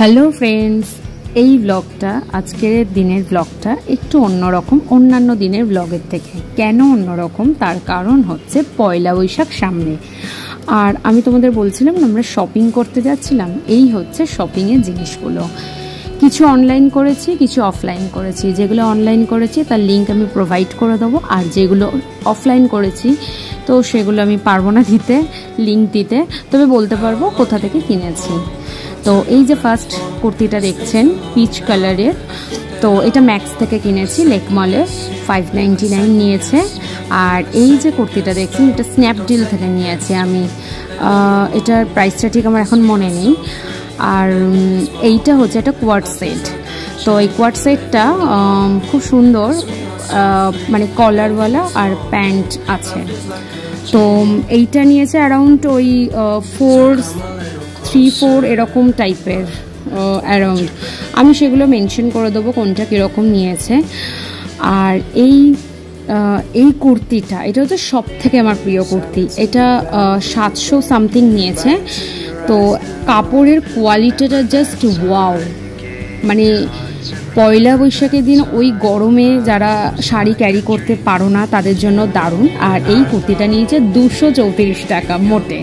Hello friends, এই ব্লগটা আজকের দিনের ব্লগটা একটু অন্যরকম অন্যান্য দিনের ব্লগের থেকে। কেন অন্যরকম? তার কারণ হচ্ছে পয়লা বৈশাখ সামনে, আর আমি তোমাদের বলছিলাম আমরা শপিং করতে যাচ্ছিলাম। এই হচ্ছে শপিংয়ের জিনিসগুলো। কিছু অনলাইন করেছি, কিছু অফলাইন করেছি। যেগুলো অনলাইন করেছি তার লিঙ্ক আমি প্রোভাইড করে দেবো, আর যেগুলো অফলাইন করেছি তো সেগুলো আমি পারবো না দিতে, লিঙ্ক দিতে, তবে বলতে পারবো কোথা থেকে কিনেছি। তো এই যে ফার্স্ট কুর্তিটা দেখছেন পিচ কালারের, তো এটা ম্যাক্স থেকে কিনেছি, লেকমলে 599 নিয়েছে। আর এই যে কুর্তিটা দেখছেন এটা স্ন্যাপডিল থেকে নিয়েছি আমি, এটার প্রাইসটা ঠিক আমার এখন মনে নেই। আর এইটা হচ্ছে একটা কোয়ার্ড সেট। তো এই কোয়ার্ড সেটটা খুব সুন্দর, মানে কলারওয়ালা আর প্যান্ট আছে। তো এইটা নিয়েছে অ্যারাউন্ড ওই 4-3-4 এরকম টাইপের অ্যারাউন্ড। আমি সেগুলো মেনশন করে দেবো কোনটা কীরকম নিয়েছে। আর এই কুর্তিটা এটা হচ্ছে সব থেকে আমার প্রিয় কুর্তি। এটা 700 সামথিং নিয়েছে। তো কাপড়ের কোয়ালিটিটা জাস্ট ওয়াও, মানে পয়লা বৈশাখের দিন ওই গরমে যারা শাড়ি ক্যারি করতে পারো না তাদের জন্য দারুণ। আর এই কুর্তিটা নিয়েছে 234 টাকা মোটে।